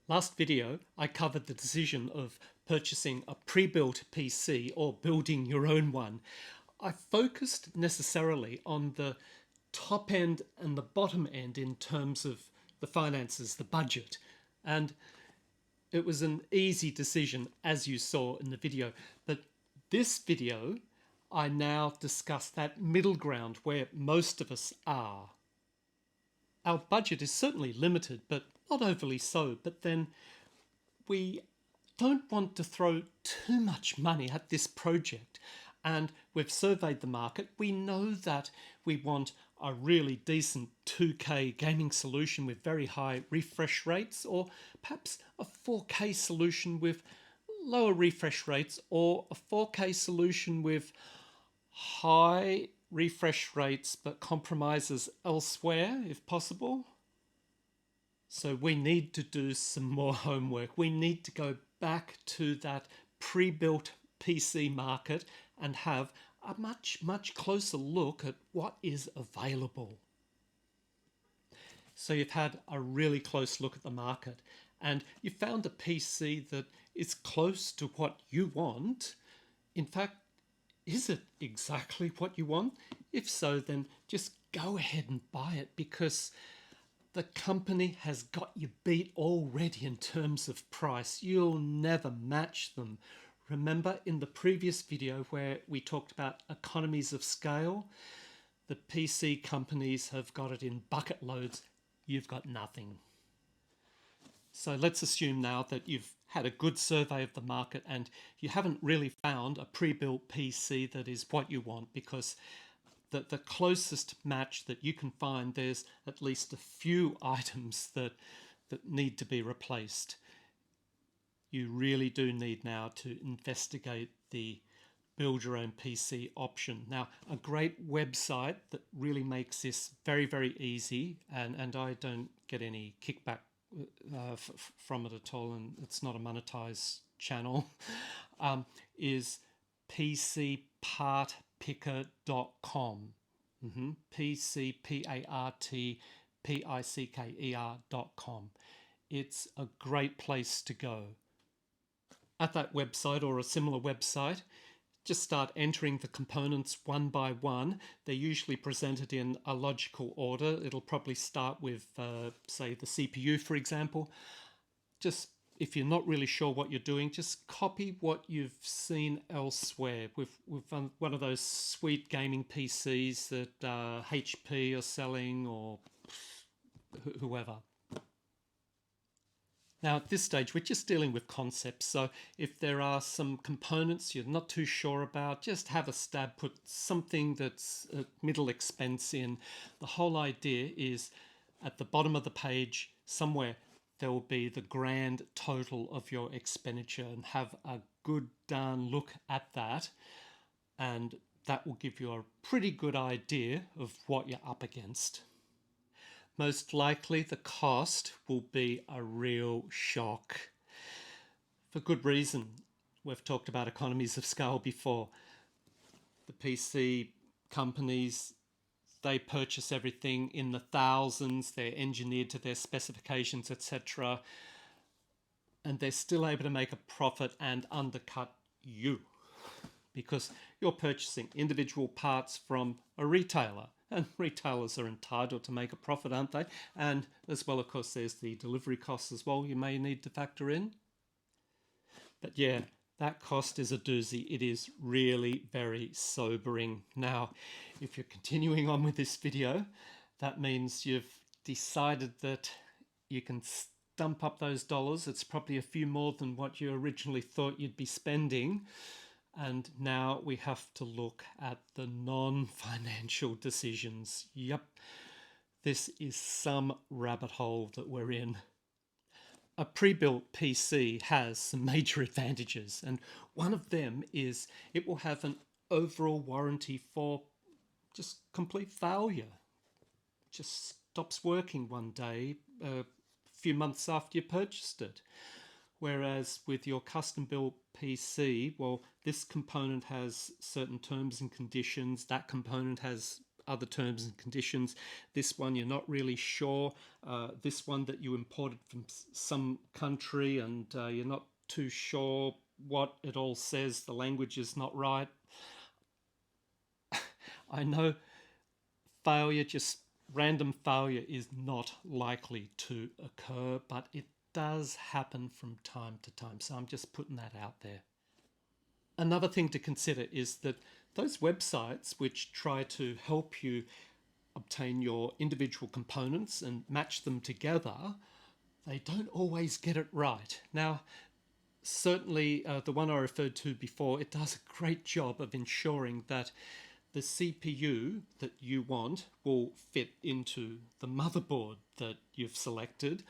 Last video, I covered the decision of purchasing a pre-built PC or building your own one. I focused necessarily on the top end and the bottom end in terms of the finances, the budget. And it was an easy decision, as you saw in the video. But this video, I now discuss that middle ground where most of us are. Our budget is certainly limited, but not overly so. But then we don't want to throw too much money at this project. And we've surveyed the market. We know that we want a really decent 2K gaming solution with very high refresh rates, or perhaps a 4K solution with lower refresh rates, or a 4K solution with high refresh rates but compromises elsewhere if possible. So we need to do some more homework. We need to go back to that pre-built PC market and have a much closer look at what is available. So you've had a really close look at the market and you found a PC that is close to what you want. In fact, is it exactly what you want? If so, then just go ahead and buy it, because the company has got you beat already in terms of price. You'll never match them. Remember in the previous video where we talked about economies of scale? The PC companies have got it in bucket loads. You've got nothing. So let's assume now that you've had a good survey of the market and you haven't really found a pre-built PC that is what you want, because the closest match that you can find, there's at least a few items that need to be replaced. You really do need now to investigate the build your own PC option. Now, a great website that really makes this very easy, and I don't get any kickback from it at all, and it's not a monetized channel, is pcpartpicker.com. PCPARTPICKER.com. It's a great place to go. At that website or a similar website, just start entering the components one by one. They're usually presented in a logical order. It'll probably start with, say, the CPU, for example. Just, if you're not really sure what you're doing, just copy what you've seen elsewhere. We've one of those sweet gaming PCs that HP are selling, or whoever. Now at this stage we're just dealing with concepts, so if there are some components you're not too sure about, just have a stab, put something that's a middle expense in. The whole idea is at the bottom of the page somewhere there will be the grand total of your expenditure, and have a good darn look at that, and that will give you a pretty good idea of what you're up against. Most likely the cost will be a real shock. For good reason. We've talked about economies of scale before. The PC companies, they purchase everything in the thousands, they're engineered to their specifications, etc. And they're still able to make a profit and undercut you, because you're purchasing individual parts from a retailer. And retailers are entitled to make a profit, aren't they? And as well, of course, there's the delivery costs as well you may need to factor in. But yeah, that cost is a doozy. It is really very sobering. Now, if you're continuing on with this video, that means you've decided that you can stump up those dollars. It's probably a few more than what you originally thought you'd be spending. And now we have to look at the non-financial decisions. Yep, this is some rabbit hole that we're in. A pre-built PC has some major advantages, and one of them is it will have an overall warranty for just complete failure. It just stops working one day, a few months after you purchased it. Whereas with your custom built PC, well, this component has certain terms and conditions, that component has other terms and conditions. This one you're not really sure. This one that you imported from some country and you're not too sure what it all says. The language is not right. I know failure, just random failure, is not likely to occur, but it does happen from time to time. So I'm just putting that out there. Another thing to consider is that those websites which try to help you obtain your individual components and match them together, they don't always get it right. Now, certainly the one I referred to before, it does a great job of ensuring that the CPU that you want will fit into the motherboard that you've selected,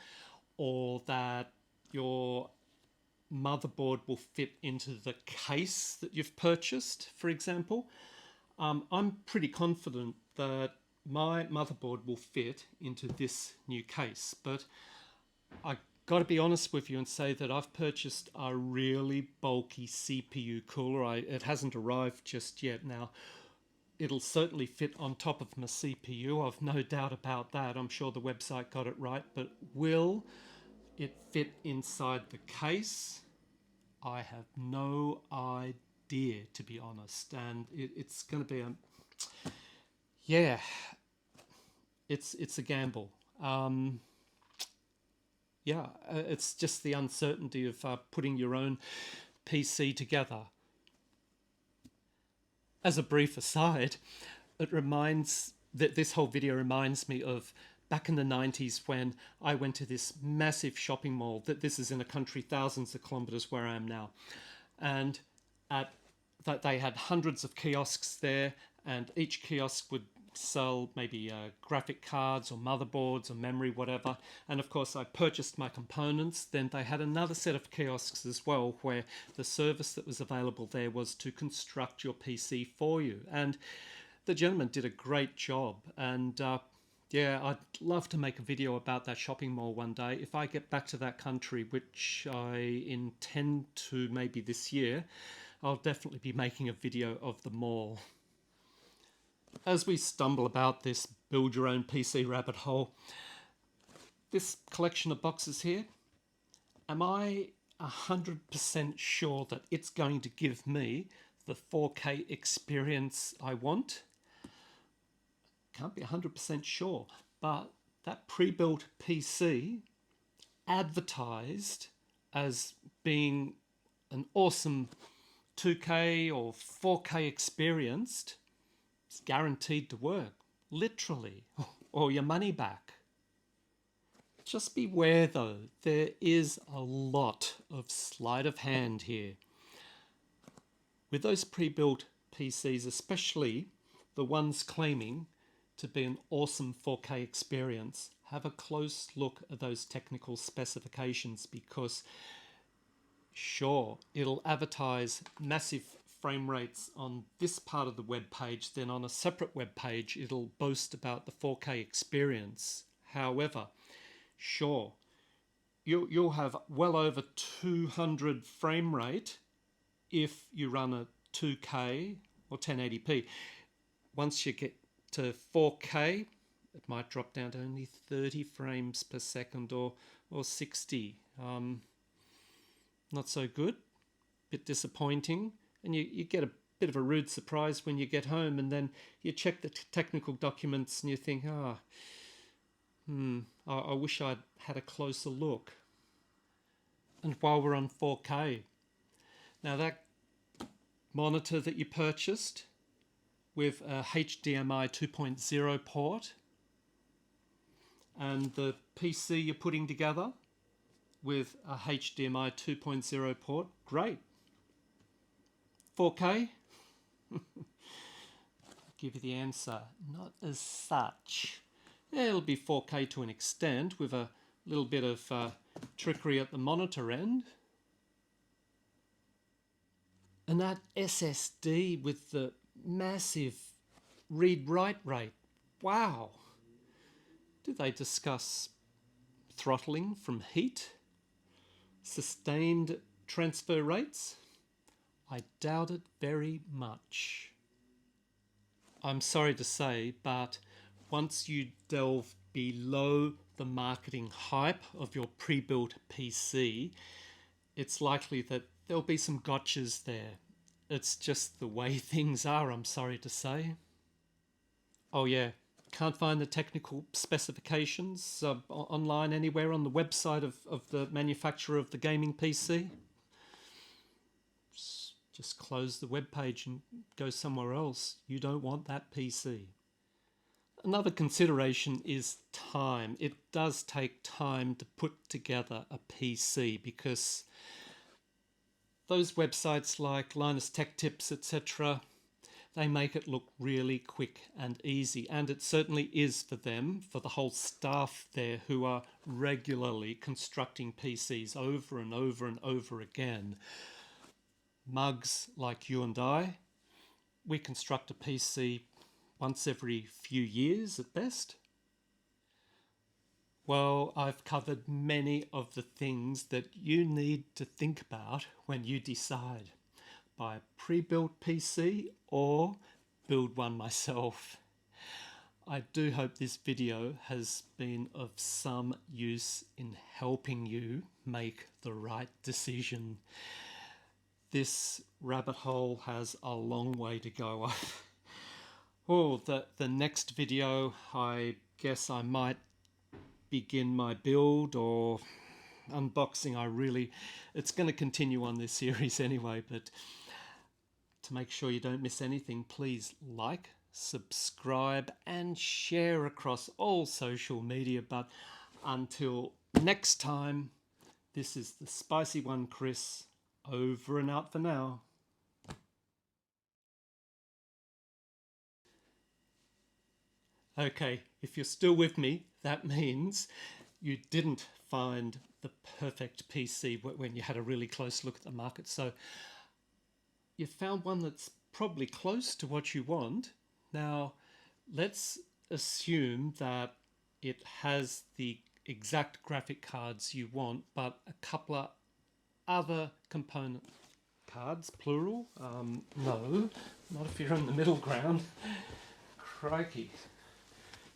or that your motherboard will fit into the case that you've purchased, for example. I'm pretty confident that my motherboard will fit into this new case, but I got to be honest with you and say that I've purchased a really bulky CPU cooler. It hasn't arrived just yet. Now, it'll certainly fit on top of my CPU. I've no doubt about that. I'm sure the website got it right, but will it fit inside the case? I have no idea, to be honest. And it's going to be it's a gamble. It's just the uncertainty of putting your own PC together. As a brief aside, this whole video reminds me of back in the 90s when I went to this massive shopping mall. This is in a country thousands of kilometers where I am now. And they had hundreds of kiosks there, and each kiosk would sell maybe graphic cards or motherboards or memory, whatever. And of course I purchased my components. Then they had another set of kiosks as well where the service that was available there was to construct your PC for you. And the gentleman did a great job. And I'd love to make a video about that shopping mall one day. If I get back to that country, which I intend to maybe this year, I'll definitely be making a video of the mall. As we stumble about this build your own PC rabbit hole, this collection of boxes here, am I 100% sure that it's going to give me the 4K experience I want? Can't be 100% sure, but that pre-built PC advertised as being an awesome 2K or 4K experience. It's guaranteed to work, literally, or your money back. Just beware though, there is a lot of sleight of hand here. With those pre-built PCs, especially the ones claiming to be an awesome 4K experience, have a close look at those technical specifications, because sure, it'll advertise massive frame rates on this part of the web page, then on a separate web page it'll boast about the 4K experience. However, sure, you'll have well over 200 frame rate if you run a 2K or 1080p. Once you get to 4K, it might drop down to only 30 frames per second or 60. Not so good, bit disappointing. And you get a bit of a rude surprise when you get home, and then you check the technical documents and you think, I wish I'd had a closer look. And while we're on 4K, now that monitor that you purchased with a HDMI 2.0 port, and the PC you're putting together with a HDMI 2.0 port, great. 4K? I'll give you the answer. Not as such. Yeah, it'll be 4K to an extent with a little bit of trickery at the monitor end. And that SSD with the massive read-write rate. Wow. Do they discuss throttling from heat? Sustained transfer rates? I doubt it very much. I'm sorry to say, but once you delve below the marketing hype of your pre-built PC, it's likely that there'll be some gotchas there. It's just the way things are, I'm sorry to say. Oh, yeah. Can't find the technical specifications online anywhere on the website of the manufacturer of the gaming PC? Just close the web page and go somewhere else. You don't want that PC. Another consideration is time. It does take time to put together a PC because those websites like Linus Tech Tips, etc., they make it look really quick and easy. And it certainly is for them, for the whole staff there who are regularly constructing PCs over and over and over again. Mugs like you and I, we construct a PC once every few years at best. Well, I've covered many of the things that you need to think about when you decide: buy a pre-built PC or build one myself. I do hope this video has been of some use in helping you make the right decision. This rabbit hole has a long way to go. Oh, the next video, I guess I might begin my build or unboxing. It's going to continue on this series anyway, but to make sure you don't miss anything, please like, subscribe and share across all social media. But until next time, this is the Spicy One Chris, over and out for now. Okay, if you're still with me, that means you didn't find the perfect PC when you had a really close look at the market. So you found one that's probably close to what you want. Now, let's assume that it has the exact graphic cards you want, but a couple of other component cards, plural. No, not if you're in the middle ground. Crikey.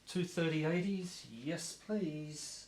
23080s, yes please.